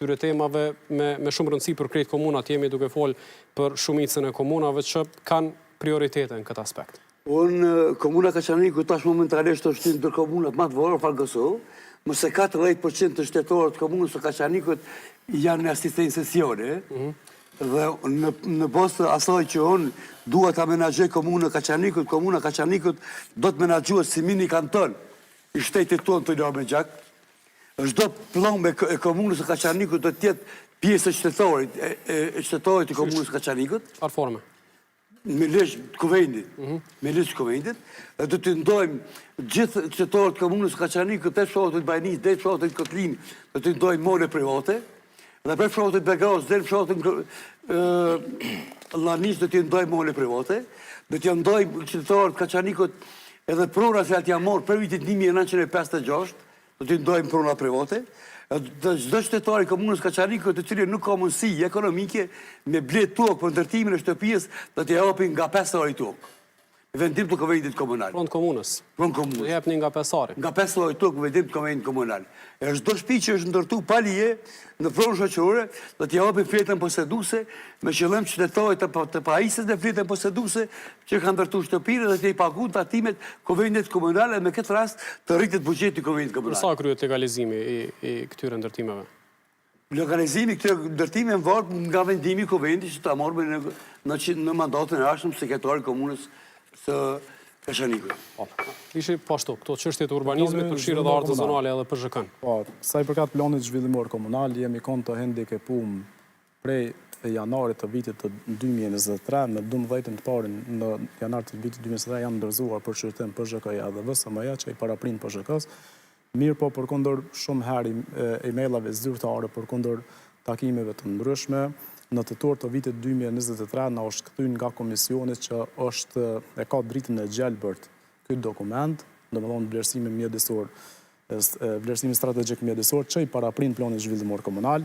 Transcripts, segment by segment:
këtyre temave me shumë rëndësi për krejt komunat, jemi duke folë për shumicën e komunave që kanë prioritete në këtë aspekt. Unë, komuna Kaçaniku tash momentalisht është ndër komunat më të vogla në Kosovë, mëse 40% të shtetorët të komunës së Kaçanikut janë në asistencë sesione, dhe në bazë të asaj që unë dua ta menaxhoj komuna Kaçanikut do të menaxhohet si mini kanton i shtetit tonë të Lame Gjak. Çdo plan e komunës së Kaçanikut do të jetë pjesë e shtetorit të komunës së Kaçanikut. Çfarë forme? Me lesh të kuvendit, do të ndojmë gjithë qytetarët komunës së Kaçanikut, të fshatit të Bajnis, dhe fshatit të Kotlin, do të ndojmë mole private, dhe për fshatit të Begaz, dhe fshatit Llanis do të ndojmë mole private, do të ndojmë qytetarët Kaçanikut edhe prona se atë janë marrë për vitin 1956, do të ndojmë prona private. Çdo qytetar i komunës Kaçanikut, i cili nuk ka mundësi ekonomike me blet tokë për ndërtimin e shtëpisë, do t'i japin nga 5 orë tokë. Vendim të kuvendit komunal. Pronë komunës. Pronë komunës. Do jepni nga 5 orë. Nga 5 orë tokë vendim të kuvendit komunal. E çdo shtëpi që është ndërtu pa lije në pronë shoqërore, do t'i japin fletën poseduese me qëllim qytetarit të pajisjes në fletën poseduese që kanë ndërtuar shtëpinë dhe t'i paguajnë tatimet kuvendit komunal, me këtë rast të rritet buxheti i kuvendit komunal. Sa kryhet legalizimi i këtyre ndërtimeve? Legalizimi këtyre ndërtimeve varet nga vendimi i kuvendit që ta marrë në mandatën e ardhshëm sekretari i komunës së Kaçanikut. Ishi pashtu, këto çështje të urbanizmit përfshirë edhe artë zonale edhe PZHK-n. Po, sa i përkat planit zhvillimor komunal, jemi kon të hendikepum prej janarit të vitit të 2023, me 12 të parin në janar të vitit 2023 janë ndërzuar për shërtim PZHK-ja dhe VSM-ja që i paraprin PZHK-s. Mirë po përkundër shumë herë emailave zyrtare përkundër takimeve të ndryshme, në tetor të vitit 2023 na është kthyer nga komisioni që e ka dritën e gjelbërt ky dokument, domethënë vlerësimi strategjik mjedisor që i paraprin planin zhvillimor komunal.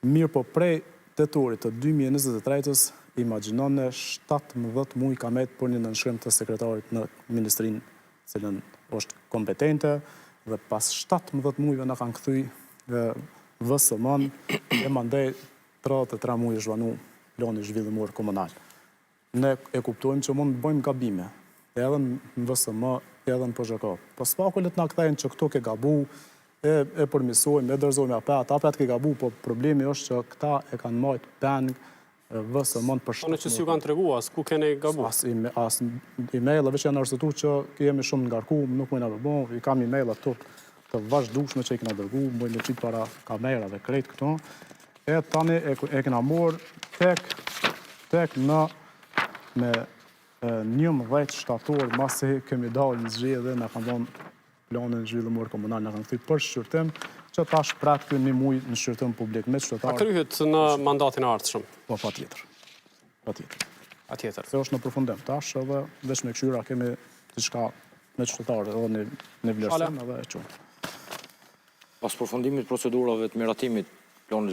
Mirë po prej tetorit të 2023-s, imagjinoni 17 muaj ka met për një nënshkrim të sekretarit në ministrinë, cilën është kompetente, dhe pas 17 muajve na kanë kthy VSM-n e mandej 33 muaj zhvanu plani zhvillimor komunal. Ne e kuptojmë që mund të bëjmë gabime, edhe në VSM, edhe në PZHK. Po s'fakullet na kthejnë që këto ke gabu, e përmisojmë, e dërzojmë apet ke gabu, po problemi është që këta e kanë marrë peng VSM-n për shtë. Në që s'ju kanë tregu, as ku kene gabu? As email, veç janë arsëtu që jemi shumë ngarku, nuk mëjna përbon, i kam email ato të vazhdushme që i kena dërgu, mëjnë me qitë para kamerave, krejt këto. E tani e kena morë tek në me 11 shtator masi kemi dalë në zgjedhje në kanë dhënë planin zhvillimor komunal, në kanë kthy për shqyrtim që tash prat ky një muaj në shqyrtim publik me qytetarë. A kryhet në mandatin e ardhshëm? Po, patjetër. Patjetër. Se është në përfundim tash edhe veç me këshyra kemi diçka me qytetarë edhe në vlerësim edhe e qumë. Pas përfundimit procedurave të miratimit